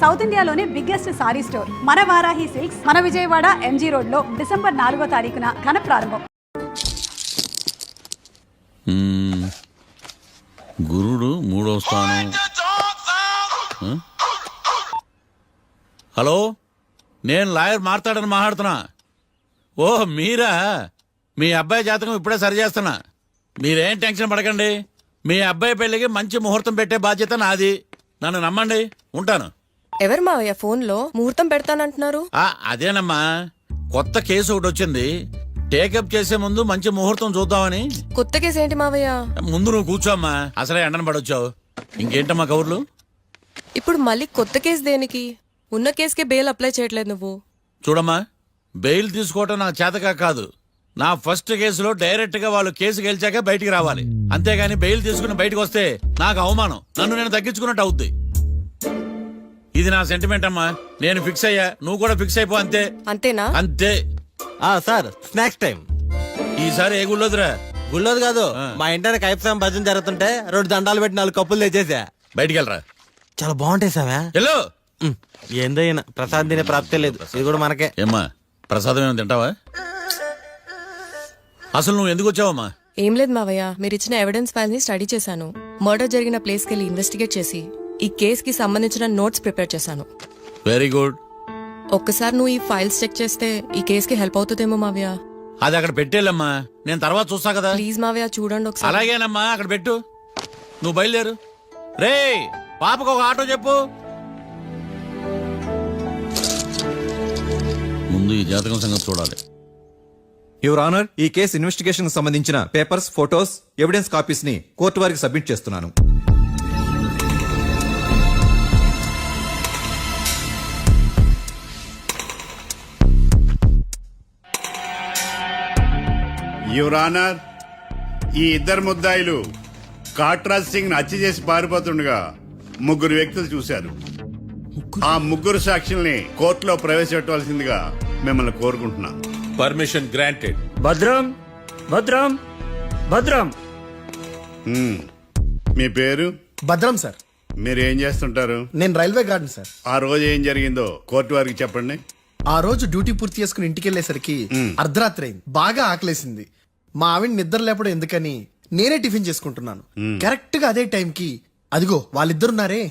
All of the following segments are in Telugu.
సౌత్ ఇండియాలోనే బిగ్గెస్ట్ సారీ స్టోర్ మన వారాహి సిల్క్స్ మన విజయవాడ ఎంజీ రోడ్ లో డిసెంబర్ 4వ తారీఖున ఘన ప్రారంభం. గురుడు 3వ స్థానం. హలో, నేను లాయర్ మాట్లాడని మాట్లాడుతున్నా. ఓ మీరా? మీ అబ్బాయి జాతకం ఇప్పుడే సరి చేస్తున్నా. మీరేం టెన్షన్ పడకండి. మీ అబ్బాయి పెళ్లికి మంచి ముహూర్తం పెట్టే బాధ్యత నాది. నన్ను నమ్మండి. ఉంటాను. ఎవరు మావయ్య ఫోన్ లో ముహూర్తం పెడతానంటున్నారు? అదేనమ్మా, కొత్త కేసు ఒకటి వచ్చింది. టేకప్ చేసే ముందు మంచి ముహూర్తం చూద్దామని. కొత్త కేసు ఏంటి మావయ్య? ముందు నువ్వు కూర్చోమ్మా, అసలే ఎండను పడొచ్చావు. ఇంకేంటమ్మా కబుర్లు? ఇప్పుడు మళ్ళీ కొత్త కేసు దేనికి? ఉన్న కేసుకే బెయిల్ అప్లై చేయట్లేదు నువ్వు. చూడమ్మా, బెయిల్ తీసుకోవటం నాకు చేతకా కాదు. నా ఫస్ట్ కేసులో డైరెక్ట్ గా వాళ్ళు కేసు గెలిచాక బయటికి రావాలి. అంతేగాని బెయిల్ తీసుకుని బయటకు వస్తే నాకు అవమానం. నన్ను నేను తగ్గించుకున్నట్టు అవుద్ది. ఇది నా సెంటిమెంట్ అమ్మా. నేను ఫిక్స్ అయ్యా, నువ్వు కూడా ఫిక్స్ అయిపో. అంతే. అంతేనా? అంతే. Sir, snacks time. ఈసారి ఏ గుళ్ళోదిరా? గుళ్ళోది కాదు, మా ఇంటర్ కైప్సాం భజన జరుగుతుంటే 2 దండాలు పెట్టి 4 కప్పులు తెచ్చేసా. బయటికి వెళ్ళరా. చాలా బాగుంటాయి సామే. హలో, ఏందో ఈయన ప్రసాద్ తినే ప్రాప్తే లేదు. ఇది కూడా మనకే. ఏమ్మా, ప్రసాదం ఏమైనా తింటావా? అసలు నువ్వు ఎందుకు వచ్చావమ్మా? ఏం లేదు మావయ్య, మీరు ఇచ్చిన ఎవిడెన్స్ ఫైల్ ని స్టడీ చేశాను. మర్డర్ జరిగిన ప్లేస్ కి వెళ్ళి ఇన్వెస్టిగేట్ చేసి ఈ కేస్ కి సంబంధించిన నోట్స్ ప్రిపేర్ చేశాను. Very good. ఒక్కసారి నువ్వు ఈ ఫైల్స్ చెక్ చేస్తే ఈ కేస్ కి హెల్ప్ అవుతుందేమో మావయ్య. అది అక్కడ పెట్టేళ్ళమ్మా, నేను తర్వాత చూస్తా కదా. ప్లీజ్ మావయ్య, చూడండి ఒకసారి. అలాగేనమ్మా, అక్కడ పెట్టు. నువ్వు బయలుదేరు. రే, పాపకు ఒక ఆటో చెప్పు. ముందు ఈ జాతకం సంగతి చూడాలి. యువర్ ఆనర్, ఈ కేసు ఇన్వెస్టిగేషన్ సంబంధించిన పేపర్స్, ఫోటోస్, ఎవిడెన్స్ కాపీస్ ని కోర్టు వారికి సబ్మిట్ చేస్తున్నాను. యువర్ ఆనర్, ఈ ఇద్దరు ముద్దాయిలు కాట్రాజ్ సింగ్ హత్య చేసి పారిపోతుండగా 3 వ్యక్తులు చూశారు. ఆ 3 సాక్షుల్ని కోర్టులో ప్రవేశపెట్టవలసిందిగా మిమ్మల్ని కోరుకుంటున్నాను. Permission granted. భద్రం భద్రం భద్రం. మీ పేరు? భద్రం సార్. మీరు ఏం చేస్తుంటారు? నేను రైల్వే గార్డెన్ సార్. ఆ రోజు ఏం జరిగిందో కోర్టు వారికి చెప్పండి. ఆ రోజు డ్యూటీ పూర్తి చేసుకుని ఇంటికి వెళ్ళేసరికి అర్ధరాత్రి అయింది. బాగా ఆకలేసింది. మా ఆవిడ నిద్ర లేపడం ఎందుకని నేనే టిఫిన్ చేసుకుంటున్నాను. కరెక్ట్ గా అదే టైంకి అదిగో వాళ్ళిద్దరున్నారే,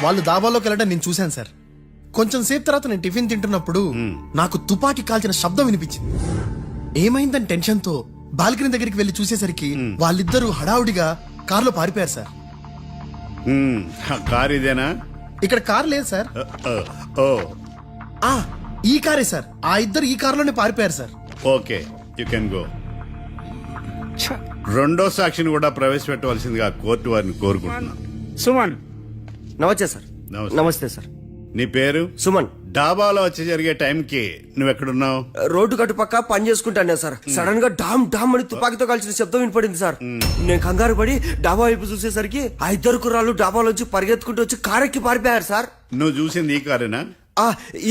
వాళ్ళు దాబాలోకి వెళ్ళడం నేను చూశాను సార్. కొంచెం సేపు తర్వాత నేను టిఫిన్ తింటున్నప్పుడు నాకు తుపాకీ కాల్చిన శబ్దం వినిపించింది. ఏమైందని టెన్షన్ తో బాల్కనీ దగ్గరికి వెళ్లి చూసేసరికి వాళ్ళిద్దరూ హడావుడిగా కారులో పారిపోయారు సార్. కారు ఇదేనా? ఇక్కడ కార్ లేదు సార్. ఓ, ఈ కారే సార్. ఆ ఇద్దరు ఈ కారులోనే పారిపోయారు sir. Okay, you can go. రెండో సాక్షిని కూడా ప్రవేశపెట్టవలసిందిగా కోర్టు వారిని కోరుకుంటున్నాను. సుమన్. నమస్తే సార్. నమస్తే సార్. నీ పేరు? సుమన్. డాబాలో వచ్చి జరిగే టైంకి నువ్వెక్కడున్నావు? రోడ్డు కట్టు పక్క పని చేసుకుంటాను సార్. సడన్ గా డామ్ డామ్ అని తుపాకీతో కాల్చిన శబ్దం వినపడింది సార్. నేను కంగారు పడి డాబా వైపు చూసేసరికి ఆ ఇద్దరు కుర్రాళ్ళు డాబాలోంచి పరిగెత్తుకుంటూ వచ్చి కారెక్కి పారిపోయారు సార్. నువ్వు చూసింది ఈ కారేనా?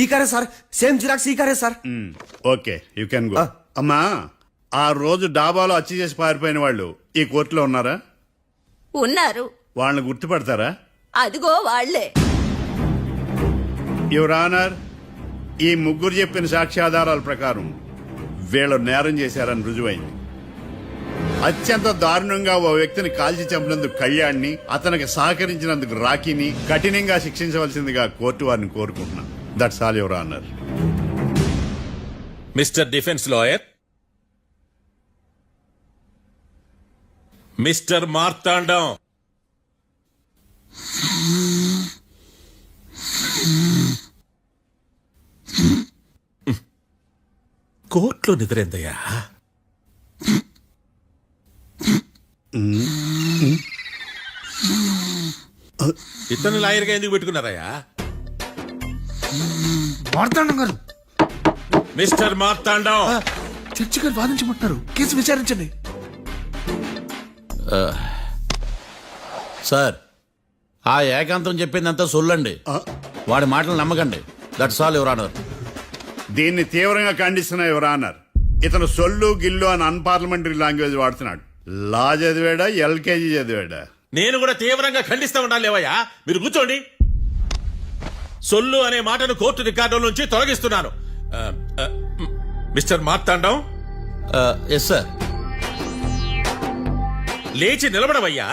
ఈ కారే సార్. సేమ్ జిరాక్స్ ఈ కారే sir. Okay, you can go. అమ్మా, ఆ రోజు డాబాలో హత్య చేసి పారిపోయిన వాళ్ళు ఈ కోర్టులో ఉన్నారా? ఉన్నారు. వాళ్ళని గుర్తుపడతారా? అదిగో వాళ్లే. యువర్ ఆనర్, ఈ 3 చెప్పిన సాక్ష్యాధారాల ప్రకారం వీళ్ళు నేరం చేశారని రుజువైంది. అత్యంత దారుణంగా ఓ వ్యక్తిని కాల్చి చంపినందుకు కళ్యాణ్ని, అతనికి సహకరించినందుకు రాకీని కఠినంగా శిక్షించవలసిందిగా కోర్టు వారిని కోరుకుంటున్నాను. That's all your honour. Mister defence lawyer, mister Marthandam, కోర్టులో నిద్రేందయ్యా? ఇతను లాయర్గా ఎందుకు పెట్టుకున్నారయ్యా? మార్తాండం గారు. మిస్టర్ మార్తాండం, చర్చి గారు వాదించమంటున్నారు. కేసు విచారించండి. సార్, ఆ ఏకాంతం చెప్పిందంతా సొల్లండి. వాడి మాటలు నమ్మకండి. That's all your honour. దీన్ని తీవ్రంగా ఖండిస్తున్నా యువర్ ఆనర్. ఇతను సొల్లు గిల్లు అని అన్పార్లమెంటరీ లాంగ్వేజ్ వాడుతున్నాడు. లా చదివాడా, ఎల్కేజీ చదివాడా? నేను కూడా తీవ్రంగా ఖండిస్తా ఉండాలి లేవయ్యా. మీరు కూర్చోండి. సొల్లు అనే మాటను కోర్టు రికార్డుల నుంచి తొలగిస్తున్నాను. Mister Marthandam, yes sir. లేచి నిలబడవయ్యా.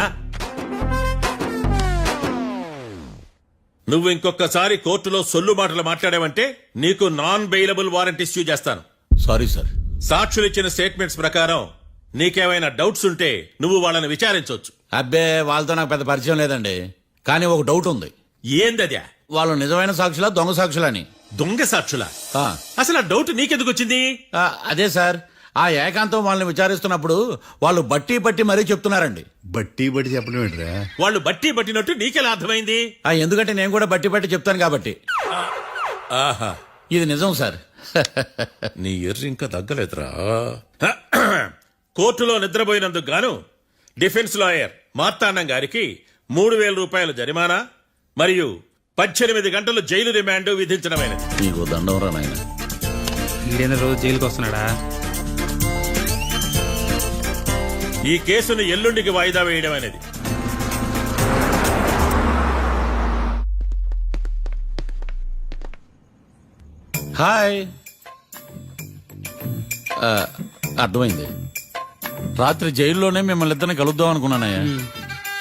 నువ్వు ఇంకొకసారి కోర్టులో సొల్లు మాటలు మాట్లాడావంటే నీకు నాన్ బెయిలబుల్ వారెంట్ ఇష్యూ చేస్తాను. Sorry sir. సాక్షులు ఇచ్చిన స్టేట్మెంట్స్ ప్రకారం నీకేమైనా డౌట్స్ ఉంటే నువ్వు వాళ్ళని విచారించవచ్చు. అబ్బే, వాళ్ళతో నాకు పెద్ద పరిచయం లేదండి. కానీ ఒక డౌట్ ఉంది. ఏందద్యా? వాళ్ళు నిజమైన సాక్షులా దొంగ సాక్షులని? దొంగ సాక్షులా? ఆ, అసలు ఆ డౌట్ నీకెందుకు వచ్చింది? అదే సార్, ఆ ఏకాంతం వాళ్ళని విచారిస్తున్నప్పుడు వాళ్ళు బట్టి పట్టి మరీ చెప్తున్నారండి. బట్టి బట్టి చెప్పడం ఏంట్రా? వాళ్ళు బట్టి పట్టినట్టు నీకెలా అర్థమైంది? ఎందుకంటే నేను కూడా బట్టి పట్టి చెప్తాను కాబట్టి. ఆహా, ఇది నిజం సార్. నీ ఎర్రి ఇంకా తగ్గలేదురా. కోర్టులో నిద్రపోయినందుకు గాను డిఫెన్స్ లాయర్ మార్తాండం గారికి 3,000 రూపాయల జరిమానా మరియు 18 గంటలు జైలు రిమాండ్ విధించడమైనది. నీకు దండం రా నాయన. ఈడేనా రోజు జైలుకి వస్తున్నాడా? ఈ కేసును ఎల్లుండికి వాయిదా వేయడం అనేది. హాయ్. అర్థమైంది. రాత్రి జైల్లోనే మిమ్మల్ని ఇద్దరిని కలుద్దాం అనుకున్నానయ్యా.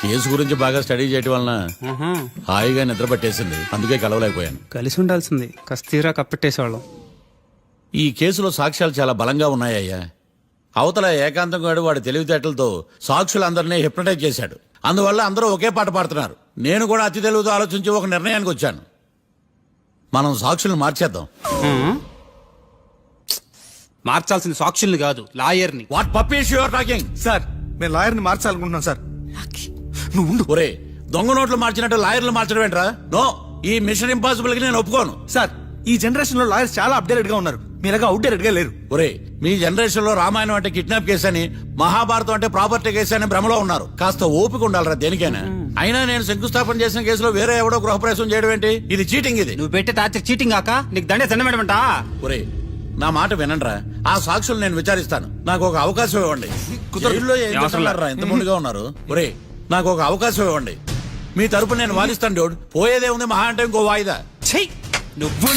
కేసు గురించి బాగా స్టడీ చేయటం వలన హాయిగా నిద్ర పట్టేసింది. అందుకే కలవలేకపోయాను. కలిసి ఉండాల్సింది. కస్తీరా కప్పెట్టేసేవాళ్ళం. ఈ కేసులో సాక్ష్యాలు చాలా బలంగా ఉన్నాయ్యా. అవతల ఏకాంతం గాడు వాడి తెలివితేటలతో సాక్షులందరినీ హిప్నటైజ్ చేశాడు. అందువల్ల అందరూ ఒకే పాట పాడుతున్నారు. నేను కూడా అతి తెలివితో ఆలోచించి ఒక నిర్ణయానికి వచ్చాను. మనం సాక్షులను మార్చేద్దాం. మార్చాల్సిన సాక్షుల్ని కాదు, లాయర్ని. What puppies you are talking? Sir, మేము లాయర్ని మార్చాలనుకుంటున్నాం సార్. నువ్వు ఉండు. ఒరే, దొంగ నోట్లు మార్చినట్టు లాయర్లు మార్చడం ఏంట్రా? నో, ఈ మిషన్ ఇంపాసిబుల్ కి నేను ఒప్పుకోను. సార్, ఈ జనరేషన్ లో లాయర్స్ చాలా అప్డేటెడ్ గా ఉన్నారు. మీరుగా అవుట్డేటెడ్ గా లేరు. ఒరే, మీ జనరేషన్ లో రామాయణం అంటే కిడ్నాప్ కేసు అని, మహాభారతం అంటే ప్రాపర్టీ కేసు అని భ్రమలో ఉన్నారు. కాస్త ఓపిక ఉండాలరా దేనికైనా. అయినా నేను శంకుస్థాపన చేసిన కేసులో వేరే ఎవడో గృహప్రవేశం చేయడం ఏంటి? ఇది చీటింగ్. ఇది నువ్వు పెట్టే టార్చర్ చీటింగ్ కాక నీకు దండే దండమేడమంటా? ఒరే, నా మాట వినండిరా. ఆ సాక్షులు నేను విచారిస్తాను. నాకు ఒక అవకాశం ఇవ్వండి. జైల్లో ఏం చేస్తున్నారా ఇంత ముందుగా ఉన్నారు? ఒరే, నాకు ఒక అవకాశం ఇవ్వండి. మీ తరపు నేను వాదిస్తాను. డోడ్ పోయేదే ఉంది, మహా అంటే ఇంకో వాయిదా. నువ్వు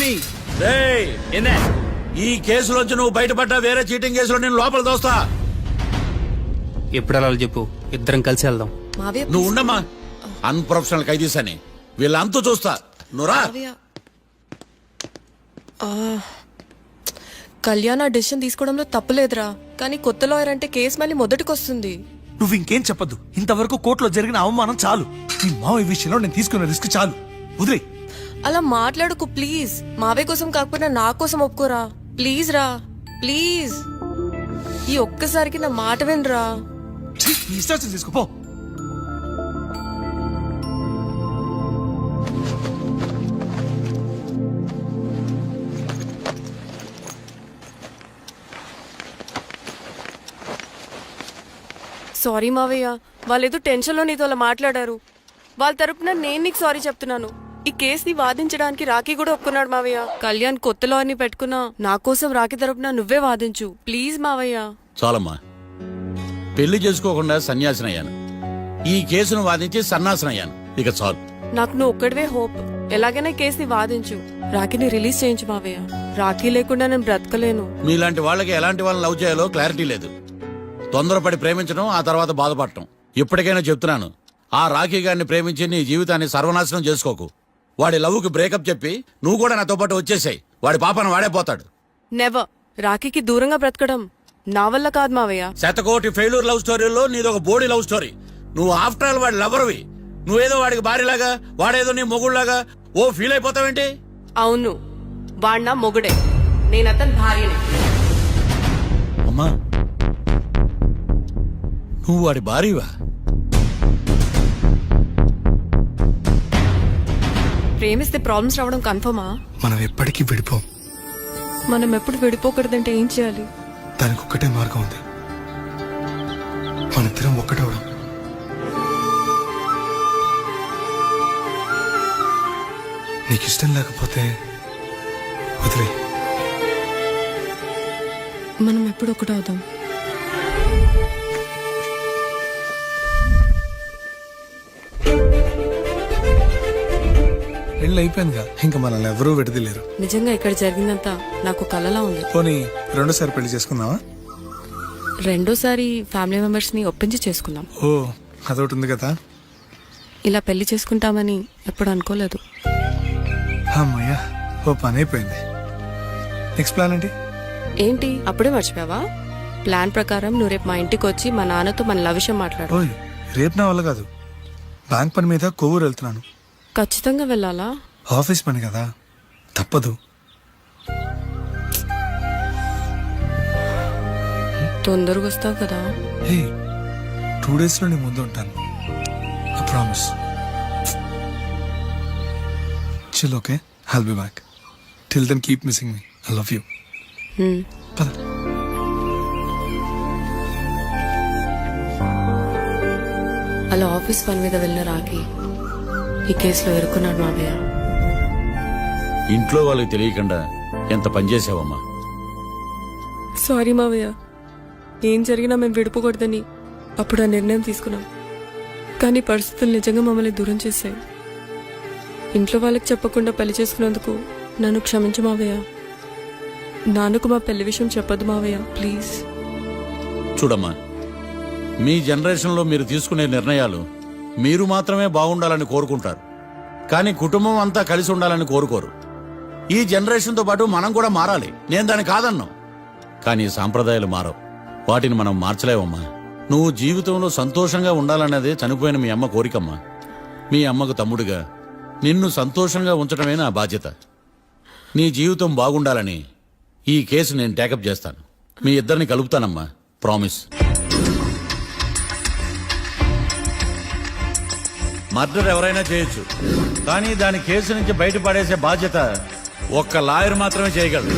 రేయ్, ఈ కేసులోంచి నువ్వు బయటపడ్డా వేరే చీటింగ్ కేసులో నేను లోపల దోస్తా. ఎప్పుడు వెళ్ళాలి చెప్పు, ఇద్దరం కలిసి వెళ్దాం. మావయ్య, నువ్వు ఉండమ్మా. అన్ప్రొఫెషనల్ ఖైదీస్ అని వీళ్ళంతా చూస్తా. నువ్వురా. మావయ్య. కళ్యాణ్ ఆ డెసిషన్ తీసుకోవడంలో తప్పులేదురా. కానీ కొత్త లాయర్ అంటే కేసు మళ్ళీ మొదటికొస్తుంది. నువ్వు ఇంకేం చెప్పొద్దు. ఇంతవరకు కోర్టులో జరిగిన అవమానం చాలు. ఈ మావయ్య విషయంలో నేను తీసుకున్న రిస్క్ చాలు. వదిలే. అలా మాట్లాడుకు ప్లీజ్. మావయ్య కోసం కాకపోయినా నా కోసం ఒప్పుకోరా ప్లీజ్ రా, ప్లీజ్. ఈ ఒక్కసారికి నా మాట వినరా. ఇన్స్ట్రక్షన్ తీసుకోపో. సారీ మావయ్య, వాళ్ళేదో టెన్షన్లో నీతో అలా మాట్లాడారు. వాళ్ళ తరపున నేను నీకు సారీ చెప్తున్నాను. ఈ కేసుని వాదించడానికి రాఖీ కూడా ఒప్పుకున్నాడు మావయ్య. కళ్యాణ్ కొత్త లాయర్ని పెట్టుకున్నా నా కోసం రాఖీ తరపున నువ్వే వాదించు ప్లీజ్ మావయ్య. చాలమ్మా. పెళ్లి చేసుకోకుండా సన్యాసినయ్యాను. ఈ కేసును వాదించి సన్నాసనయ్యాను. ఇక చాలు. నాకు నువ్వు ఒక్కడివే హోప్. ఎలాగైనా కేసుని వాదించు, రాఖీని రిలీజ్ చేయించు మావయ్య. రాఖీ లేకుండా నేను బ్రతకలేను. మీలాంటి వాళ్ళకి ఎలాంటి వాళ్ళని లవ్ చేయాలో క్లారిటీ లేదు. తొందరపడి ప్రేమించడం, ఆ తర్వాత బాధపడటం. ఇప్పటికైనా చెప్తున్నాను, ఆ రాఖీ గారిని ప్రేమించి నీ జీవితాన్ని సర్వనాశనం చేసుకోకు. వాడి లవ్కి బ్రేకప్ చెప్పి నువ్వు కూడా నాతో పాటు వచ్చేసాయి. వాడి పాపను వాడే పోతాడు. నెవర్. రాఖీకి దూరంగా బ్రతకడం నా వల్ల కాదు మావయ్య. శతకోటి ఫెయిల్యూర్ లవ్ స్టోరీలో నీదొక బోడీ లవ్ స్టోరీ. నువ్వు ఆఫ్టర్ ఆల్ వాడి లవర్వి. నువ్వేదో వాడికి భార్యలాగా, వాడేదో నీ మొగుళ్లాగా ఓ ఫీల్ అయిపోతావేంటి? అవును, వాడు నా మొగుడే, నేను అతని భార్యనే. అమ్మా, నువ్వు వాడి భార్యవా? ప్రేమిస్తే ప్రాబ్లమ్స్ రావడం కన్ఫర్మా? మనం ఎప్పటికీ విడిపోం. మనం ఎప్పుడు విడిపోకూడదంటే ఏం చేయాలి? దానికి ఒక్కటే మార్గం ఉంది. మనిద్దరం ఒక్కటవడం. నీకు ఇష్టం లేకపోతే వదిలే. మనం ఎప్పుడు ఒకటవుదాం. పెళ్ళి అయిపోయిందిగా ఇంకా మనల్ని ఎవరూ విడదలేరు. నిజంగా ఇక్కడ జరిగిందంతా నాకు కలలా ఉంది. పోనీ రెండోసారి పెళ్లి చేసుకుందామా? రెండోసారి ఫ్యామిలీ మెంబర్స్ ని ఒప్పించి చేసుకుందాం. ఓ అదొకటి ఉంది కదా. ఇలా పెళ్లి చేసుకుంటామని ఎప్పుడు అనుకోలేదు. అమ్మయ్యా ఓ పని అయిపోయింది. నెక్స్ట్ ప్లాన్ ఏంటి? ఏంటి అప్పుడే మర్చిపోయావా? ప్లాన్ ప్రకారం నువ్వు రేపు మా ఇంటికి వచ్చి మా నాన్నతో మన లవ్ విషయం మాట్లాడు. ఓయ్ రేపు నా వల్ల కాదు. బ్యాంక్ పని మీద కొవ్వూరు వెళ్తున్నాను. ఖచ్చితంగా వెళ్ళాలా? ఆఫీస్ పని కదా, తప్పదు. తొందరగా వస్తావు కదా? హే 2 days లో నీ ముందు ఉంటాను. I promise. Chill okay, I'll be back. Till then keep missing me. I love you. పద. అలా ఆఫీస్ పని మీద వెళ్ళిన రాకి ఈ కేసులో ఎరుకున్నాడు మావయ్య. ఇంట్లో వాళ్ళకి తెలియకుండా ఎంత పనిచేసావమ్మా. సారీ మావయ్య, ఏం జరిగినా మేము విడిపోకూడదని అప్పుడు ఆ నిర్ణయం తీసుకున్నాం. కానీ పరిస్థితులు నిజంగా మమ్మల్ని దూరం చేశాయి. ఇంట్లో వాళ్ళకి చెప్పకుండా పెళ్లి చేసుకున్నందుకు నన్ను క్షమించు మావయ్య. నాన్నకు మా పెళ్లి విషయం చెప్పొద్దు మావయ్య, ప్లీజ్. చూడమ్మా, మీ జనరేషన్లో మీరు తీసుకునే నిర్ణయాలు మీరు మాత్రమే బాగుండాలని కోరుకుంటారు, కానీ కుటుంబం అంతా కలిసి ఉండాలని కోరుకోరు. ఈ జనరేషన్తో పాటు మనం కూడా మారాలి. నేను దాన్ని కాదన్నాను, కానీ సాంప్రదాయాలు మారవు. వాటిని మనం మార్చలేవమ్మా. నువ్వు జీవితంలో సంతోషంగా ఉండాలన్నదే చనిపోయిన మీ అమ్మ కోరికమ్మా. మీ అమ్మకు తమ్ముడిగా నిన్ను సంతోషంగా ఉంచడమే నా బాధ్యత. నీ జీవితం బాగుండాలని ఈ కేసు నేను టేకప్ చేస్తాను. మీ ఇద్దరిని కలుపుతానమ్మా, ప్రామిస్. మర్డర్ ఎవరైనా చేయొచ్చు, కానీ దాని కేసు నుంచి బయటపడేసే బాధ్యత ఒక్క లాయర్ మాత్రమే చేయగలడు.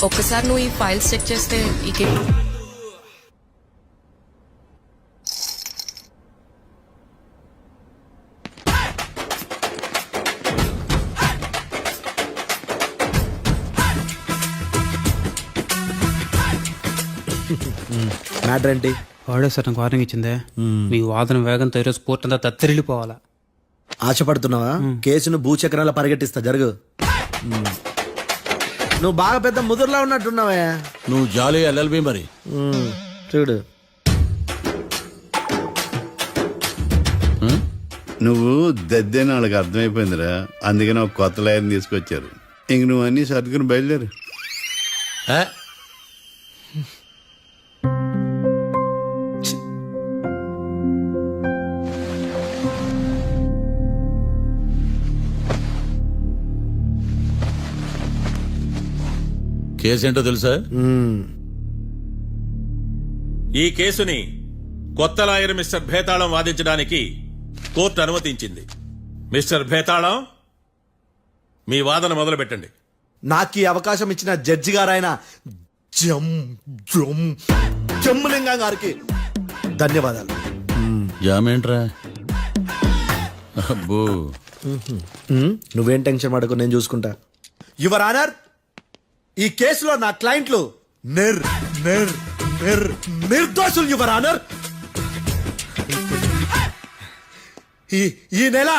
ఒక్కసారి నువ్వు ఈ ఫైల్స్ చెక్ చేస్తే ఈ కేసు మ్యాటర్ ఏంటి? వాడే సార్ నాకు వార్నింగ్ ఇచ్చిందే. మీ వాదన వేగంతో ఈరోజు కోర్టు అంతా తత్తరిల్లిపోవాలా. ఆశపడుతున్నావా? కేసును భూచక్రాల పరిగెట్టిస్తా, జరుగు. నువ్వు బాగా పెద్ద ముదురులా ఉన్నట్టున్నావే. నువ్వు జాలి ఎల్ఎల్బి మరి. చూడు, నువ్వు దద్దేని వాళ్ళకి అర్థమైపోయిందిరా. అందుకని ఒక కొత్త లాయర్ని తీసుకొచ్చారు. ఇంక నువ్వు అన్నీ సర్దుకుని బయలుదేరు. ఏ? కేసేంటో తెలుసా? ఈ కేసుని కొత్త లాయర్ మిస్టర్ భేతాళం వాదించడానికి కోర్టు అనుమతించింది. మిస్టర్ భేతాళం, మీ వాదన మొదలు పెట్టండి. నాకు ఈ అవకాశం ఇచ్చిన జడ్జి గారైన జమ్ములింగం గారికి ధన్యవాదాలు. జామేంట్రా? అబ్బో, నువ్వేం టెన్షన్ పడకు, నేను చూసుకుంటా. యువర్ ఆనర్, ఈ కేసులో నా క్లయింట్లు నిర్దోషులు యువర్ ఆనర్. ఈ నెల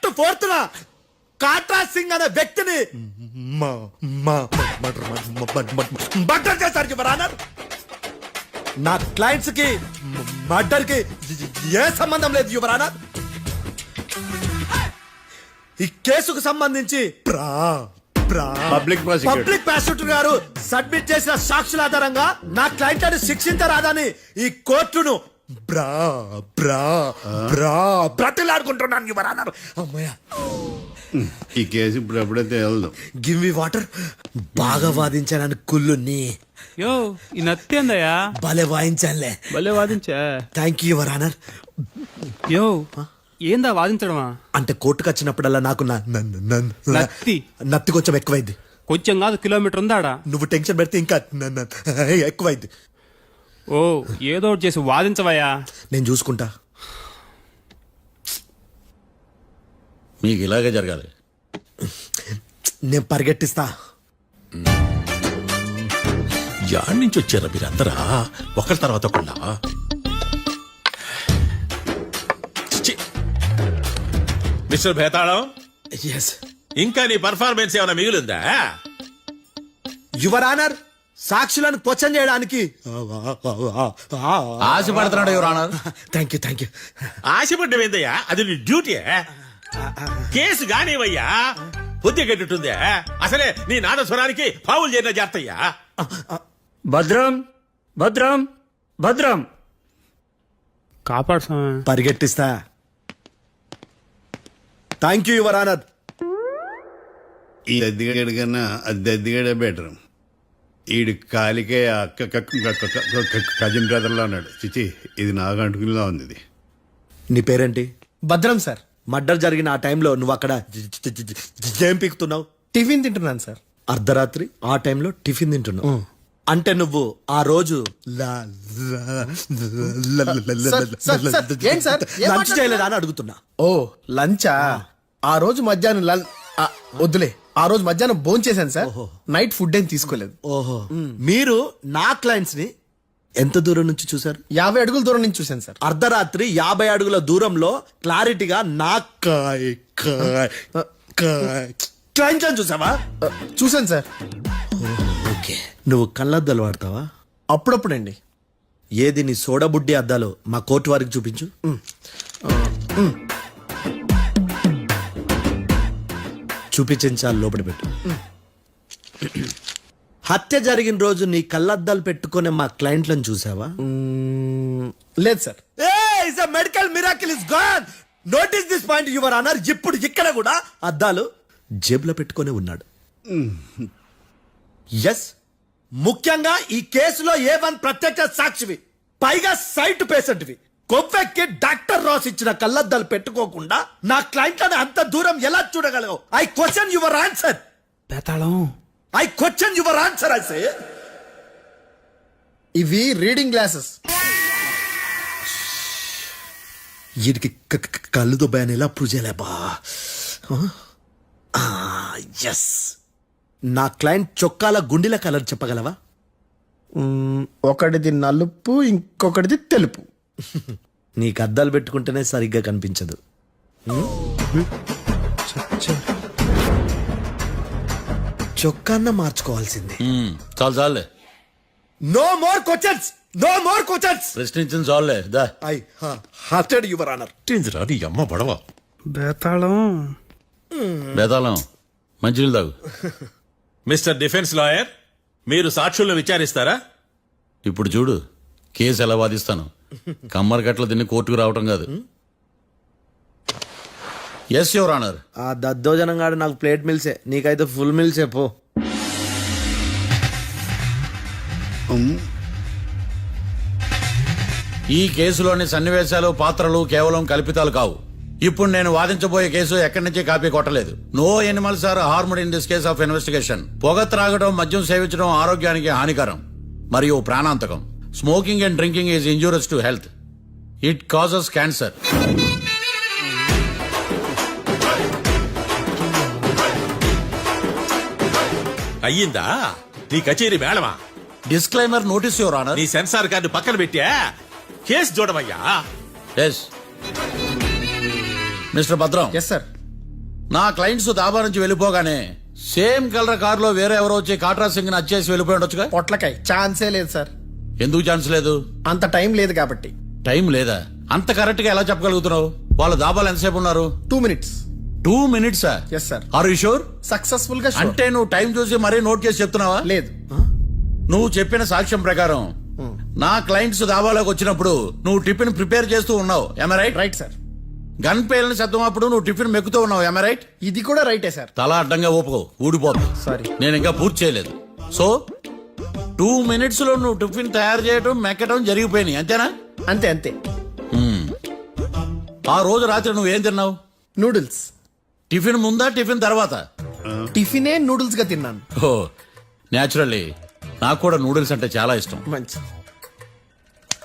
ఫోర్త్న కాట్రా సింగ్ అనే వ్యక్తిని మర్డర్ చేశారు యువర్ ఆనర్. నా క్లయింట్స్ కి మర్డర్ కి ఏ సంబంధం లేదు యువర్ ఆనర్. ఈ కేసుకు సంబంధించి పబ్లిక్ ప్రాసిక్యూటర్ గారు సబ్మిట్ చేసిన సాక్షుల ఆధారంగా నా క్లయింట్ అని శిక్షించరాదని ఈ కోర్టును బ్రతిలాడుకుంటున్నాను యువర్ ఆనర్. అమ్మయ్య, ఈ కేసు ఇప్పుడు ఎప్పుడైతే వెళ్దాం. Give me water. బాగా వాదించానని కుళ్ళుని యో ఈ నత్తేందయ్యా, భలే వాయించానులే. భలే వాదించా. Thank you your honour. యో ఏందా వాదించడమా? అంటే కోర్టుకు వచ్చినప్పుడల్లా నాకు నత్తి కొంచెం ఎక్కువైంది. కొంచెం కాదు, కిలోమీటర్ ఉందాడా. నువ్వు టెన్షన్ పెడితే ఇంకా ఎక్కువైంది. ఓ ఏదో ఒకటి చేసి వాదించవయ్యా. నేను చూసుకుంటా. మీకు ఇలాగే జరగాలి. నేను పరిగెట్టిస్తా. యాడ్ నుంచి వచ్చారా మీరందరా ఒకరి తర్వాత ఒకళ్ళ మిస్టర్ భేతాళం ఎస్ ఇంకా నీ పర్ఫార్మెన్స్ ఏమైనా మిగిలిందా యువర్ ఆనర్ సాక్షులను క్వశ్చన్ చేయడానికి ఆశపడుతున్నాడు యువర్ ఆనర్. థ్యాంక్ యూ ఆశపడ్డం ఏందయ్యా అది నీ డ్యూటీ కేసు గానివయ్యా బుద్ధి కట్టుందే అసలే నీ నాదస్వరానికి పావులు చేరిన జాతయ్యా భద్రం భద్రం భద్రం కాపాడు స్వామి. పరిగెట్టిస్తా థ్యాంక్ యూ యువర్ ఆనర్. ఈ దద్దిగడ కన్నా అది దద్దిగడే బెటర్. ఈడు కాలికే కజిన్ బ్రదర్లో ఉన్నాడు. చిచి ఇది నాకు అంటుకునిలా ఉంది ఇది. నీ పేరేంటి? భద్రం సార్. మర్డర్ జరిగిన ఆ టైంలో నువ్వు అక్కడ ఏం పీకుతున్నావు? టిఫిన్ తింటున్నాను సార్. అర్ధరాత్రి ఆ టైంలో టిఫిన్ తింటున్నావు అంటే నువ్వు ఆ రోజు ఏం సార్? ఏం లంచ్ చేయలేదా అని అడుగుతున్నా. ఓ లంచా? ఆ రోజు మధ్యాహ్నం వద్దులే, ఆ రోజు మధ్యాహ్నం భోంచేశాను సార్. నైట్ ఫుడ్ ఏం తీసుకోలేదు. ఓహో, మీరు నా క్లయింట్స్ ని ఎంత దూరం నుంచి చూసారు? 50 అడుగుల దూరం నుంచి చూశాను సార్. అర్ధరాత్రి 50 అడుగుల దూరంలో క్లారిటీగా నా క్లయింట్స్ అని చూసావా? చూశాను సార్. ఓకే, నువ్వు కళ్ళద్దాలు వాడతావా? అప్పుడప్పుడండి. ఏది నీ సోడబుడ్డి అద్దాలు మా కోర్టు వారికి చూపించు. చూపించాలి, లోపల పెట్టు. హత్య జరిగిన రోజు నీ కళ్ళద్దాలు పెట్టుకునే మా క్లయింట్లను చూసావా? లేదు sir. Medical miracle is gone. Notice this point your honour. ఇప్పుడు ఇక్కడ కూడా అద్దాలు జేబులో పెట్టుకునే ఉన్నాడు. ఎస్, ముఖ్యంగా ఈ కేసులో A1 ప్రత్యక్ష సాక్షివి, పైగా సైట్ పేషెంట్వి. కొవ్వెక్కి డాక్టర్ రాస్ ఇచ్చిన కళ్ళద్దాలు పెట్టుకోకుండా నా క్లయింట్లను అంత దూరం ఎలా చూడగలవు? I question your answer. బేతాళం. I question your answer. I say ఇవి రీడింగ్ గ్లాసెస్. వీడికి కళ్ళు దుబ్బాయని ఎలా ప్రూవ్ చేయలేబా? ఎస్, నా క్లయింట్ చొక్కాల గుండెల కలర్ చెప్పగలవా? ఒకటిది నలుపు, ఇంకొకటిది తెలుపు. నీకు అద్దాలు పెట్టుకుంటేనే సరిగ్గా కనిపించదు. చొక్కాన్న మార్చుకోవాల్సింది. చాలు చాలులే, no more questions, no more questions. ప్రశ్నించిన చాలులే. దా ఐ హార్టెడ్ యువర్ ఆనర్. నీ అమ్మ పడవ బేతాళం. బేతాళం, మంచినీళ్ళు తాగు. మిస్టర్ డిఫెన్స్ లాయర్, మీరు సాక్షులను విచారిస్తారా? ఇప్పుడు చూడు కేసు ఎలా వాదిస్తాను. కమ్మరి గట్ల తిని కోర్టుకు రావటం కాదు. Yes your honour. ఆ దద్దోజనం గాడు నాకు ప్లేట్ మిల్సే, నీకైతే ఫుల్ మిల్సే పో. ఈ కేసులోని సన్నివేశాలు, పాత్రలు కేవలం కల్పితాలు కావు. ఇప్పుడు నేను వాదించబోయే కేసు ఎక్కడి నుంచి కాపీ కొట్టలేదు. No animals are harmed in this case of investigation. పొగ త్రాగడం, మద్యం సేవించడం ఆరోగ్యానికి హానికరం మరియు ప్రాణాంతకం. Smoking and drinking is injurious to health. It causes cancer. అయ్యిందా నీ కచేరీ మేళమా? Disclaimer notice your honour. నీ సెన్సార్ కార్డు పక్కన పెట్టా కేసు చూడమయ్యా. Yes mister Bhadram. Yes sir. నా క్లయింట్స్ దాబా నుంచి వెళ్ళిపోగానే సేమ్ కలర్ కారులో వేరే ఎవరో వచ్చి కాట్రా సింగ్ ని వచ్చేసి వెళ్ళిపోయి ఉండొచ్చుగా. పొట్లకాయ ఛాన్సే లేదు సార్. ఎందుకు ఛాన్స్ లేదు? అంత టైం లేదు కాబట్టి. టైం లేదా? అంత కరెక్ట్ గా ఎలా చెప్పగలుగుతున్నావు? వాళ్ళ దాబాలు ఎంతసేపు ఉన్నారు? 2 minutes. 2 minutes? Yes sir. Are you sure? Successful గా sure. అంటే నువ్వు టైం చూసి మరీ నోట్ చేసి చెప్తున్నావా? లేదు. నువ్వు చెప్పిన సాక్ష్యం ప్రకారం నా క్లయింట్స్ దాబాలోకి వచ్చినప్పుడు నువ్వు టిఫిన్ ప్రిపేర్ చేస్తూ ఉన్నావు. ఎమ రైట్? Right sir. గన్ పేలిన శబ్దం అప్పుడు నువ్వు టిఫిన్ మెక్కుతూ ఉన్నావు. ఎమ రైట్? ఇది కూడా రైటే సార్. తల అడ్డంగా ఊపుకో, ఊడిపోతుంది. సారీ. నేను ఇంకా పూర్తి చేయలేదు. సో 2 minutes లో నువ్వు టిఫిన్ తయారు చేయడం, మెక్కడం జరిగిపోయినాయి, అంతేనా? అంతే అంతే. ఆ రోజు రాత్రి నువ్వేం తిన్నావు? నూడిల్స్. టిఫిన్ ముందా, టిఫిన్ తర్వాత? టిఫినే నూడిల్స్ గా తిన్నాను. ఓ న్యాచురల్లీ నాకు కూడా నూడిల్స్ అంటే చాలా ఇష్టం. మంచి.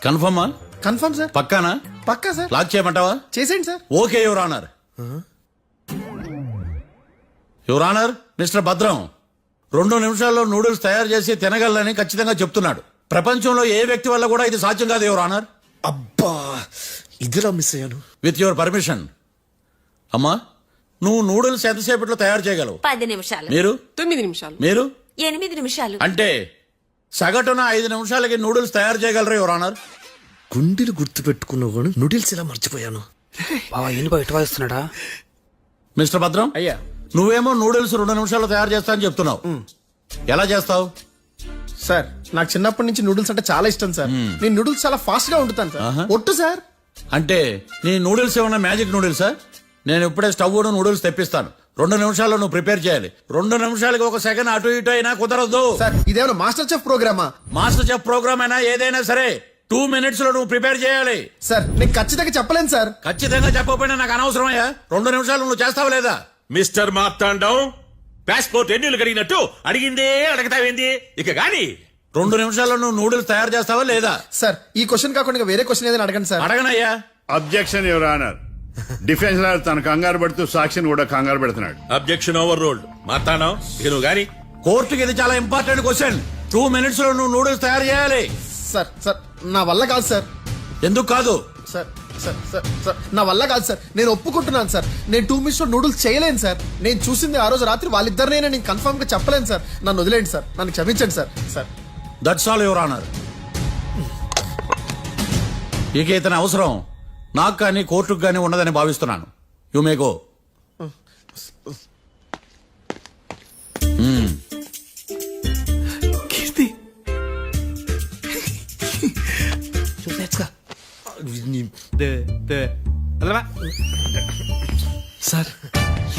కన్ఫర్మా? Confirm sir. పక్కానా? పక్కా సార్. లాక్ చేయమంటావా? చేసేయండి sir. Okay your honour. Your honour, mister Bhadram 2 నిమిషాల్లో నూడిల్స్ తయారు చేసి తినగలనని ఖచ్చితంగా చెప్తున్నాడు. ప్రపంచంలో ఏ వ్యక్తి వల్ల కూడా ఇది సాధ్యం కాదు యువర్ ఆనర్. అబ్బా ఇదిలా మిస్ అయ్యాను. With your permission. అమ్మా, నువ్వు నూడిల్స్ ఎంతసేపట్లో తయారు చేయగలవు? 10 నిమిషాలు. మీరు 9 నిమిషాలు. మీరు 8 నిమిషాలు. అంటే సగటున 5 నిమిషాలకి నూడిల్స్ తయారు చేయగలరు యువర్ ఆనర్. గుండెలు గుర్తు పెట్టుకున్నావు కానీ నూడిల్స్ ఇలా మర్చిపోయాను. బావా ఏంటి బావ ఇటు వాయిస్తున్నాడా? మిస్టర్ భద్రం, అయ్యా నువ్వేమో నూడిల్స్ 2 నిమిషాల్లో తయారు చేస్తా అని చెప్తున్నావు. ఎలా చేస్తావు? సార్ నాకు చిన్నప్పటి నుంచి నూడిల్స్ అంటే చాలా ఇష్టం సార్. నేను నూడిల్స్ చాలా ఫాస్ట్ గా వండుతాను సార్. ఒట్టు సార్. అంటే నీ నూడిల్స్ ఏమన్నా మ్యాజిక్ నూడిల్సా? నేను ఇప్పుడే స్టవ్ నూడిల్స్ తెప్పిస్తాను. 2 నిమిషాల్లో నువ్వు ప్రిపేర్ చేయాలి. 2 నిమిషాలకి 1 సెకండ్ అటు ఇటు అయినా కుదరదు. సార్ ఇదేమైనా మాస్టర్ చెఫ్ ప్రోగ్రామా? మాస్టర్ చెఫ్ ప్రోగ్రామ్ అయినా ఏదైనా సరే 2 minutes లో నువ్వు ప్రిపేర్ చేయాలి. సార్ నేను ఖచ్చితంగా చెప్పలేను సార్. ఖచ్చితంగా చెప్పకపోయినా నాకు అనవసరమయ్యా. 2 నిమిషాలు నువ్వు చేస్తావా లేదా? మిస్టర్ మార్తాండం, పాస్పోర్ట్ ఎన్నిలు కడిగినట్టు అడిగిందే అడగతావేంది? ఇక గాని 2 నిమిషాల్లో నువ్వు నూడిల్స్ తయారు చేస్తావా లేదా? సార్ ఈ క్వశ్చన్ కాకుండా ఇంకా వేరే క్వశ్చన్ ఏదైనా అడగండి సార్. అడగనయ్యా. Objection your honour. Defence lawyer తన కంగారు పడుతూ సాక్షిని కూడా కంగారు పెడుతున్నాడు. Objection over ruled. మార్తాండం, ఇక నువ్వు గాని కోర్టుకి ఇది చాలా ఇంపార్టెంట్ క్వశ్చన్. 2 minutes లో నువ్వు నూడిల్స్ తయారు చేయాలి. సార్ సార్ నా వల్ల కాదు సార్. ఎందుకు కాదు? సార్ సార్ సార్ సార్ నా వల్ల కాదు సార్. నేను ఒప్పుకుంటున్నాను సార్. నేను 2 minutes లో నూడిల్స్ చేయలేను సార్. నేను చూసింది ఆ రోజు రాత్రి వాళ్ళిద్దరినే నేను కన్ఫర్మ్ గా చెప్పలేను సార్. నన్ను వదిలేండి సార్. నన్ను క్షమించండి sir. Sir that's all your honour. ఇక ఇతని అవసరం నాకు కానీ కోర్టుకు కానీ ఉండదని భావిస్తున్నాను. You may go. Keerthi sir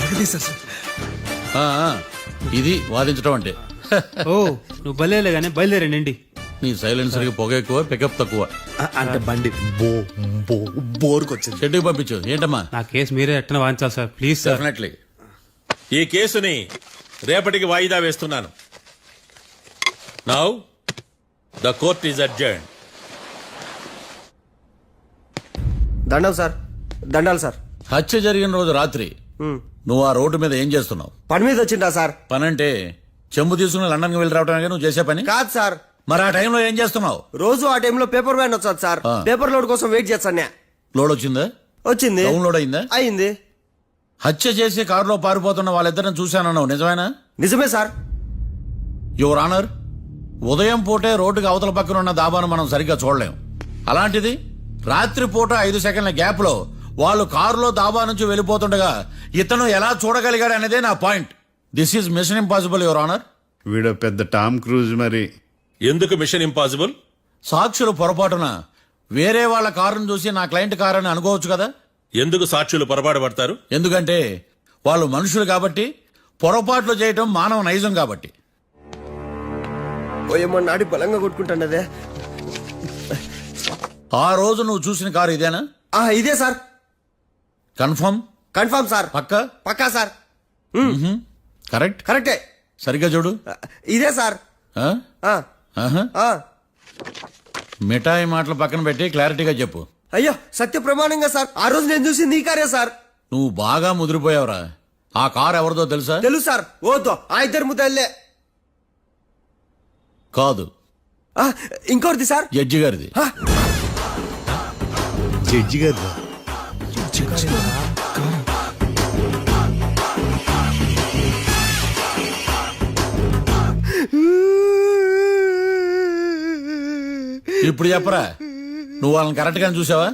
ఎక్కడిది సార్? ఇది వాదించడం అంటే. ఓ నువ్వు బయలుదేరలే కానీ బయలుదేరండి. నీ సైలెన్సర్ కి పొగ ఎక్కువ, పికప్ తక్కువ. అంటే బండి బోర్కి వచ్చింది. షెడ్యూల్ పంపించు. ఏంటమ్మా? నా కేసు మీరే ఎట్టన వాయించాలి సార్, ప్లీజ్ సార్. డెఫినెట్లీ. ఈ కేసుని రేపటికి వాయిదా వేస్తున్నాను. Now the court is adjourned. దండం సార్. దండాలు సార్. హత్య జరిగిన రోజు రాత్రి నువ్వు ఆ రోడ్డు మీద ఏం చేస్తున్నావు? పని మీద వచ్చిందా సార్? పని అంటే చెంబు తీసుకుని లండన్కి వెళ్ళి రావడానికి నువ్వు చేసే పని కాదు సార్. మరి ఆ టైంలో ఏం చేస్తున్నావు? రోజు ఆ టైంలో పేపర్ వ్యాన్ వచ్చాది సార్. పేపర్ లోడ్ కోసం వెయిట్ చేస్తాను. లోడ్ వచ్చిందా? వచ్చింది. డౌన్ లోడ్ అయిందా? అయింది. హత్య చేసి కారులో పారిపోతున్న వాళ్ళిద్దరిని చూశానన్నావు, నిజమేనా? నిజమే సార్. యువర్ ఆనర్, ఉదయం పూటే రోడ్డుకి అవతల పక్కన ఉన్న దాబాను మనం సరిగ్గా చూడలేం. అలాంటిది రాత్రి పూట 5 సెకండ్ల గ్యాప్ లో వాళ్ళు కారులో దాబా నుంచి వెళ్ళిపోతుండగా ఇతను ఎలా చూడగలిగాడు అనేదే నా point. This is mission impossible your honour. వీడో పెద్ద టామ్ క్రూజ్ మరి. ఎందుకు మిషన్ ఇంపాసిబుల్? సాక్షులు పొరపాటున వేరే వాళ్ళ కారును చూసి నా క్లయింట్ కారు అని అనుకోవచ్చు కదా. ఎందుకు సాక్షులు పొరపాటు పడతారు? ఎందుకంటే వాళ్ళు మనుషులు కాబట్టి, పొరపాట్లు చేయటం మానవ నైజం కాబట్టి. ఓయమ్మ నాడి బలంగా కొట్టుకుంటానదే. ఆ రోజు నువ్వు చూసిన కారు ఇదేనా? ఇదే సార్. కన్ఫర్మ్? Confirm sir. పక్కా? పక్కా సార్. కరెక్ట్? కరెక్టే. సరిగ్గా చూడు. ఇదే సార్. ఆ? ఆ, ఆహా. ఆ. మిఠాయి మాటలు పక్కన పెట్టి క్లారిటీగా చెప్పు. అయ్యో సత్య ప్రమాణంగా సార్, ఆ రోజు నేను చూసింది ఈ కారే సార్. నువ్వు బాగా ముదిరిపోయావురా. ఆ కారు ఎవరిదో తెలుసా? తెలుసు సార్. ఓతో ఆ ఇద్దరు ముద్దల్లే. కాదు, ఇంకోటిది సార్. జడ్జి గారిది. జడ్జి గారు ఇప్పుడు చెప్పరా, నువ్వు వాళ్ళని కరెక్ట్ గానే చూసావా?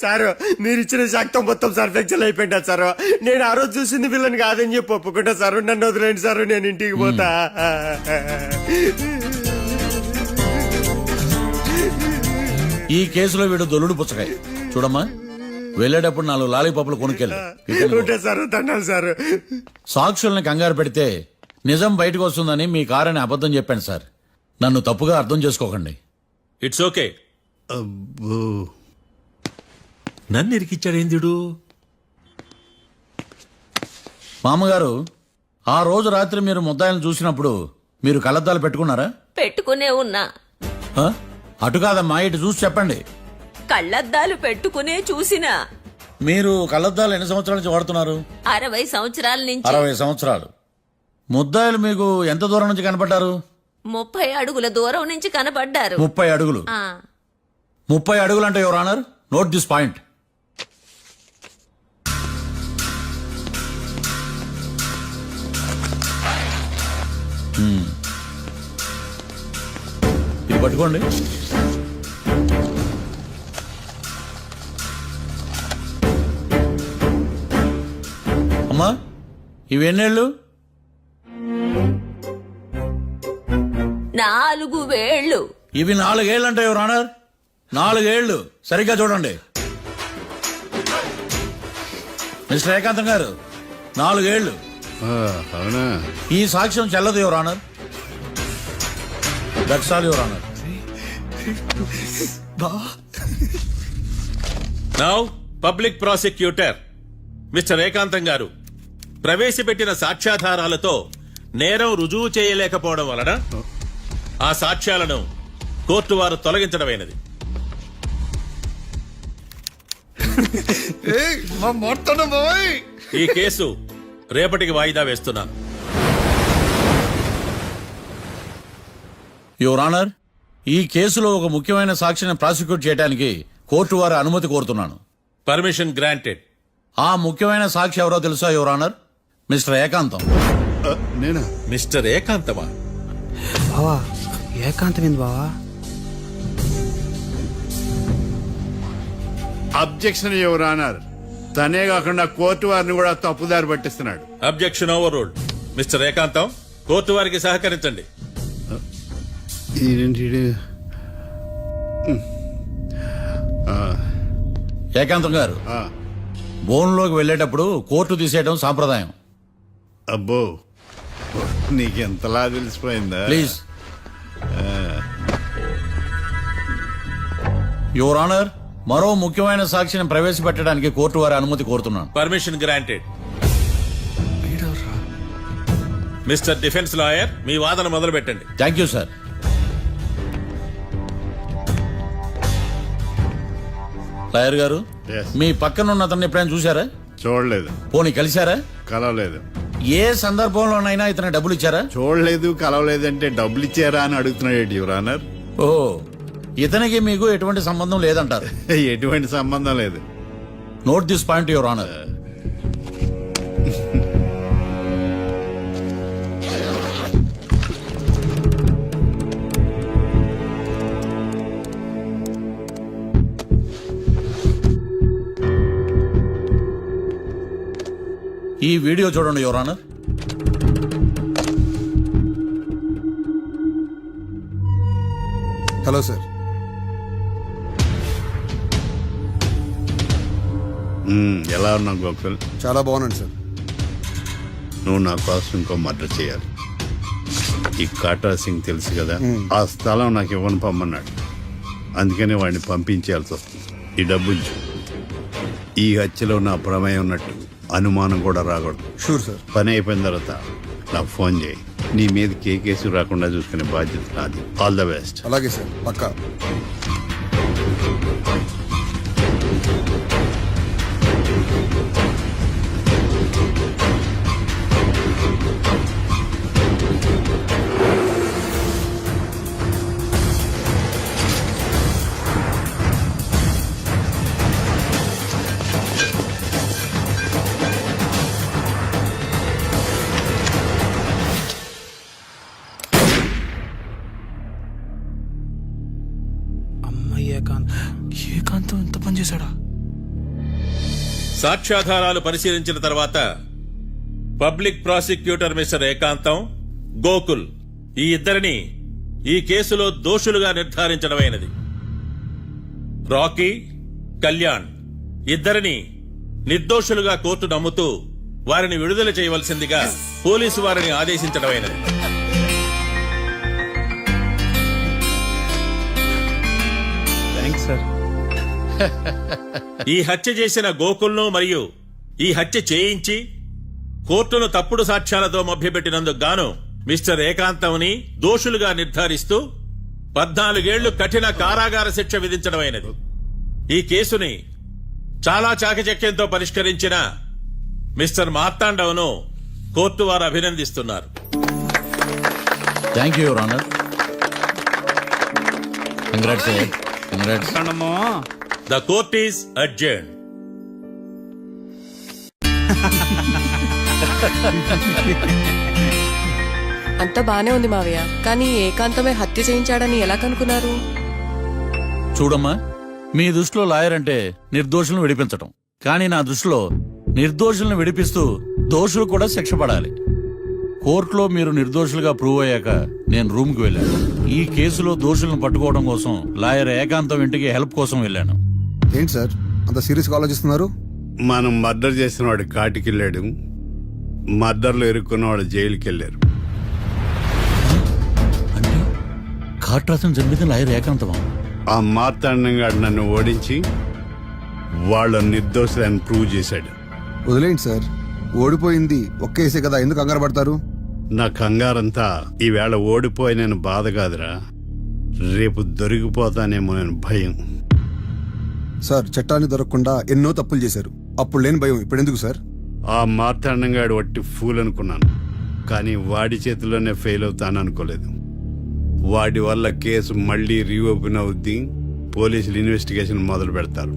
సార్ మీరు ఇచ్చిన శాక్తం మొత్తం సార్ ఫ్లెక్చర్ అయిపోయింటా సార్. నేను ఆ రోజు చూసింది వీళ్ళని కాదని చెప్పి ఒప్పుకుంటా సార్. నన్ను వదిలేండి సార్, నేను ఇంటికి పోతా. ఈ కేసులో వీడు దొల్లుడు పుచ్చకాయ. చూడమ్మా, వెళ్ళేటప్పుడు 4 లాలీపాపులు కొనుక్కెళ్ళు. ఉంటా సార్. దండాలి సార్. సాక్షుల్ని కంగారు పెడితే నిజం బయటకు వస్తుందని మీ కారని అబద్ధం చెప్పాను సార్. నన్ను తప్పుగా అర్థం చేసుకోకండి. It's okay. నన్ను ఇరికిచ్చాడేందుడు? మామగారు, ఆ రోజు రాత్రి మీరు ముద్దాయిలను చూసినప్పుడు మీరు కళ్ళద్దాలు పెట్టుకున్నారా? పెట్టుకునే ఉన్నా. ఆ? అటు కాదమ్మా, ఇటు చూసి చెప్పండి. కళ్ళద్దాలు పెట్టుకునే చూసినా. మీరు కళ్ళద్దాలు ఎన్ని సంవత్సరాల నుంచి వాడుతున్నారు? 60 సంవత్సరాల నుంచి. 60 సంవత్సరాలు. ముద్దాయిలు మీకు ఎంత దూరం నుంచి కనపడ్డారు? 30 అడుగుల దూరం నుంచి కనబడ్డారు. 30 అడుగులు. 30 అడుగులు అంటే your honour, note this point. ఇది పట్టుకోండి. అమ్మా, ఇవి ఎన్నేళ్ళు? 4 వేళ్ళు. ఇవి 4 ఏళ్ళు అంటే యువర్ ఆనర్, 4 ఏళ్ళు. సరిగ్గా చూడండి మిస్టర్ ఏకాంతం గారు, 4 ఏళ్ళు. అవునా? ఈ సాక్ష్యం చెల్లదు your honour. That's all your honour. Now public prosecutor mister ఏకాంతం గారు ప్రవేశపెట్టిన సాక్ష్యాధారాలతో నేరం రుజువు చేయలేకపోవడం వలన ఆ సాక్ష్యాలను కోర్టు వారు తొలగించడమైనది. ఈ కేసు రేపటికి వాయిదా వేస్తున్నాను. యువర్ ఆనర్, ఈ కేసులో ఒక ముఖ్యమైన సాక్షిని ప్రాసిక్యూట్ చేయడానికి కోర్టు వారి అనుమతి కోరుతున్నాను. Permission granted. ఆ ముఖ్యమైన సాక్షి ఎవరో తెలుసా యువర్ ఆనర్? మిస్టర్ ఏకాంతం. నేనా? మిస్టర్ ఏకాంతమా? బావా ఏకాంతమైంది బావా. Objection your honour. తనే కాకుండా కోర్టు వారిని కూడా తప్పుదారి పట్టిస్తున్నాడు. Objection overruled. Mister Ekantham, court వారికి సహకరించండి. ఏకాంతం గారు, బోన్లోకి వెళ్ళేటప్పుడు కోర్టు తీసేయడం సాంప్రదాయం. అబ్బో, నీకెంతలా తెలిసిపోయిందా? ప్లీజ్. యువర్ ఆనర్, మరో ముఖ్యమైన సాక్షిని ప్రవేశపెట్టడానికి కోర్టు వారి అనుమతి కోరుతున్నాను. Permission granted. Mister defence lawyer, మీ వాదన మొదలు పెట్టండి. Thank you sir. లాయర్ గారు, Yes. మీ పక్కన ఉన్న అతన్ని ఎప్పుడైనా చూసారా? చూడలేదు. పోనీ కలిశారా? కలవలేదు. ఏ సందర్భంలోనైనా ఇతను డబ్బులు ఇచ్చారా? చూడలేదు, కలవలేదు అంటే డబ్బులు ఇచ్చారా అని అడుగుతున్నాడు యువర్ ఆనర్. ఓ, ఇతనికి మీకు ఎటువంటి సంబంధం లేదంటారు? ఎటువంటి సంబంధం లేదు. Note this point your honour. ఈ వీడియో చూడండి యువర్ ఆనర్. Hello sir. ఎలా ఉన్నావు గోకుల్? చాలా బాగున్నాను సార్. నువ్వు నా కోసం ఇంకో మర్డర్ చేయాలి. ఈ కాటా సింగ్ తెలుసు కదా, ఆ స్థలం నాకు ఇవ్వను పమ్మన్నాడు. అందుకనే వాడిని పంపించాల్సి వస్తుంది. ఈ డబ్బు ఈ హత్యలో నా ప్రమేయం ఉన్నట్టు అనుమానం కూడా రాకూడదు. Sure sir. పని అయిపోయిన తర్వాత నాకు ఫోన్ చేయి. నీ మీద ఏ కేసు రాకుండా చూసుకునే బాధ్యత నాది. All the best. అలాగే సార్, పక్కా. ఏకాంతం ఎంత పని చేశాడా? సాక్ష్యాధారాలు పరిశీలించిన తర్వాత పబ్లిక్ ప్రాసిక్యూటర్ మిస్టర్ ఏకాంతం, గోకుల్ ఈ ఇద్దరిని ఈ కేసులో దోషులుగా నిర్ధారించడమైనది. రాకీ, కళ్యాణ్ ఇద్దరిని నిర్దోషులుగా కోర్టు నమ్ముతూ వారిని విడుదల చేయవలసిందిగా పోలీసు వారిని ఆదేశించడమైనది. Thanks sir. ఈ హత్య చేసిన గోకుల్ను మరియు ఈ హత్య చేయించి కోర్టును తప్పుడు సాక్ష్యాలతో మభ్యపెట్టినందుకు గాను మిస్టర్ ఏకాంతంని దోషులుగా నిర్ధారిస్తూ 14 ఏళ్లు కఠిన కారాగార శిక్ష విధించడమైనది. ఈ కేసుని చాలా చాకచక్యంతో పరిష్కరించిన మిస్టర్ మార్తాండవ్ను కోర్టు వారు అభినందిస్తున్నారు. Thank you your honour. Congrats congrats. The court is adjourn. అంతా బానే ఉంది మావయ్య, కానీ ఏకాంతమే హత్య చేయించాడని ఎలా కనుక్కున్నారు? చూడమ్మా, మీ దృష్టిలో లాయర్ అంటే నిర్దోషులను విడిపించటం, కానీ నా దృష్టిలో నిర్దోషులను విడిపిస్తూ దోషులు కూడా శిక్ష పడాలి. కోర్టులో మీరు నిర్దోషులుగా ప్రూవ్ అయ్యాక నేను రూమ్కి వెళ్ళాను. ఈ కేసులో దోషులను పట్టుకోవడం కోసం లాయర్ ఏకాంతం ఇంటికి హెల్ప్ కోసం వెళ్ళాను. ఏంటి సార్ అంత సీరియస్గా ఆలోచిస్తున్నారు? మనం మర్డర్ చేసిన వాడు కాటికి వెళ్ళాడు, మర్డర్లో ఇరుక్కున్న వాడు జైలుకి వెళ్ళారు. అంటే కాట్రాసం చంపితే లాయర్ ఏకాంతమా? ఆ మార్తాండంగా నన్ను ఓడించి వాళ్ళ నిర్దోషులని ప్రూవ్ చేశాడు. వదిలేండి సార్, ఓడిపోయింది ఒక్క కేసే కదా, ఎందుకు కంగారు పడతారు? నా కంగారంతా ఈవేళ ఓడిపోయి నేను బాధ కాదురా, రేపు దొరికిపోతానేమో నేను భయం. సార్ చట్టాన్ని దొరకకుండా ఎన్నో తప్పులు చేశారు, అప్పుడు లేని భయం ఇప్పుడు ఎందుకు సార్? ఆ మార్తాండంగాడు వట్టి ఫూల్ అనుకున్నాను, కానీ వాడి చేతిలోనే ఫెయిల్ అవుతాను అనుకోలేదు. వాడి వల్ల కేసు మళ్ళీ రీఓపెన్ అవుద్ది, పోలీసులు ఇన్వెస్టిగేషన్ మొదలు పెడతారు.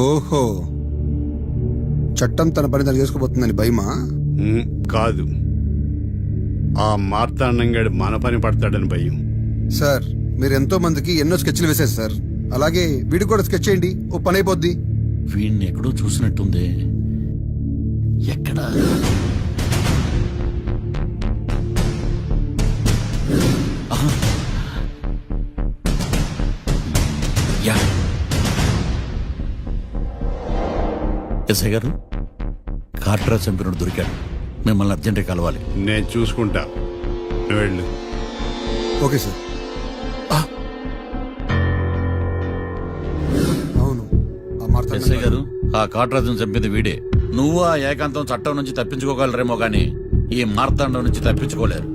ఓహో, చట్టం తన పని తను చేసుకోబోతుందని భయమా? కాదు, ఆ మార్తాండంగాడు మన పని పడతాడని భయం. సార్ మీరు ఎంతో మందికి ఎన్నో స్కెచ్లు వేశారు సార్, అలాగే వీడికి కూడా స్కెచ్ చేయండి, ఓ పని అయిపోద్ది. వీడిని ఎక్కడో చూసినట్టుంది. ఎక్కడా? ఆహా. యా. ఎస్ఐ గారు, కాట్రా చంపినోడు దొరికాడు, మిమ్మల్ని అర్జెంట్గా కలవాలి. నేను చూసుకుంటా, నువ్వు వెళ్ళు. Okay sir. అవును, ఆ ఎస్ఐ గారు, మార్తాండం ఆ కాట్రాజును చంపింది వీడే. నువ్వు ఆ ఏకాంతం చట్టం నుంచి తప్పించుకోగలరేమో గాని ఈ మార్తాండం నుంచి తప్పించుకోలేరు.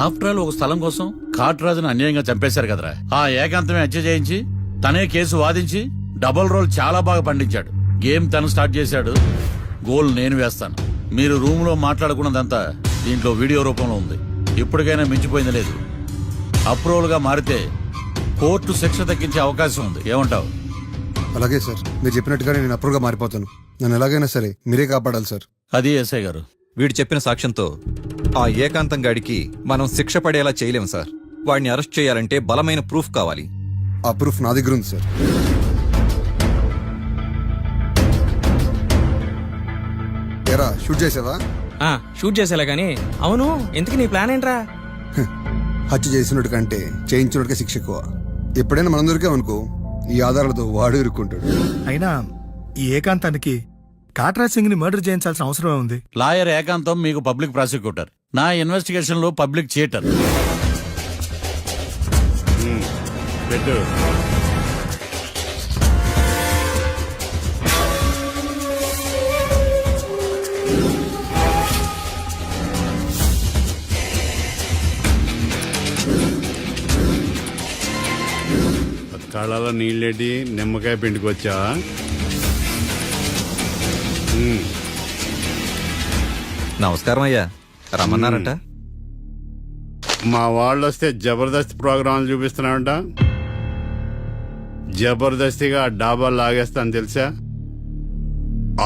ఆఫ్టర్ ఆల్ ఒక స్థలం కోసం కాట్రాజును అన్యాయంగా చంపేశారు కదరా. ఆ ఏకాంతమే హత్య చేయించి తనే కేసు వాదించి డబుల్ రోల్ చాలా బాగా పండించాడు. గేమ్ తను స్టార్ట్ చేశాడు, గోల్ నేను వేస్తాను. మీరు రూమ్ లో మాట్లాడుకున్నదంతా దీంట్లో వీడియో రూపంలో ఉంది. ఇప్పటికైనా మించిపోయింది లేదు. అప్రూవల్ గా మారితే కోర్టు శిక్ష తగ్గించే అవకాశం ఉంది. ఏమంటావు? అలాగే సార్, మీరు చెప్పినట్టుగానే నేను అప్రూవ్గా మారిపోతాను. నన్ను ఎలాగైనా సరే మీరే కాపాడాలి సార్. అది ఎస్ఐ గారు. వీడు చెప్పిన సాక్ష్యంతో ఆ ఏకాంతం గాడికి మనం శిక్ష పడేలా చేయలేం సార్. వాడిని అరెస్ట్ చేయాలంటే బలమైన ప్రూఫ్ కావాలి. ఆ ప్రూఫ్ నా దగ్గర ఉంది సార్. ఏరా, షూట్ చేసావా? షూట్ చేసేలా గానీ, అవును ఎందుకు నీ ప్లాన్ ఏంట్రా? హత్య చేసినట్టు కంటే చేయించినట్టుగా శిక్ష ఎక్కువ. ఎప్పుడైనా మనం దొరికామనుకో, ఈ ఆధారాలతో వాడు ఇరుక్కుంటాడు. అయినా ఈ ఏకాంతానికి కాట్రాజ్ సింగ్ ని మర్డర్ చేయించాల్సిన అవసరమే ఉంది. లాయర్ ఏకాంతం మీకు పబ్లిక్ ప్రాసిక్యూటర్, నా ఇన్వెస్టిగేషన్ లో పబ్లిక్ చీటర్. పెట్టు. కళ్ళలో నీళ్ళేటి నిమ్మకాయ పిండుకొచ్చా? నమస్కారం అయ్యా, రమ్మన్నారంట. మా వాళ్ళు వస్తే జబర్దస్త్ ప్రోగ్రాంలు చూపిస్తున్నామంట. జబర్దస్తిగా ఆ డాబా లాగేస్తాను తెలుసా?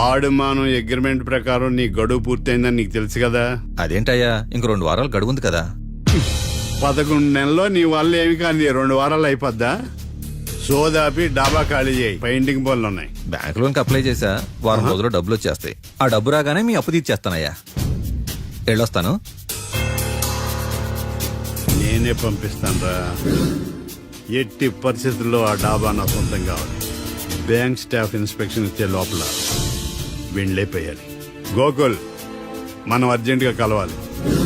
ఆడుమానం అగ్రిమెంట్ ప్రకారం నీ గడువు పూర్తయిందని నీకు తెలుసు కదా. అదేంటయ్యా, ఇంక 2 వారాలు గడువుంది కదా. 11 నెలల్లో నీ వల్ల ఏమి కానీ 2 వారాలు అయిపోద్దా? సోదాపి డాబా ఖాళీ చేయి, పెయింటింగ్ పనులు ఉన్నాయి. బ్యాంక్ లోన్కి అప్లై చేశా, వారం రోజుల్లో డబ్బులు వచ్చేస్తాయి. ఆ డబ్బు రాగానే మీ అప్పు తీర్చేస్తానయ్యా. వెళ్ళొస్తాను. నేనే పంపిస్తాను రా. ఎట్టి పరిస్థితుల్లో ఆ డాబా నా సొంతం కావాలి. బ్యాంక్ స్టాఫ్ ఇన్స్పెక్షన్ ఇచ్చే లోపల వెళ్ళైపోయాలి. గోకుల్, మనం అర్జెంటుగా కలవాలి.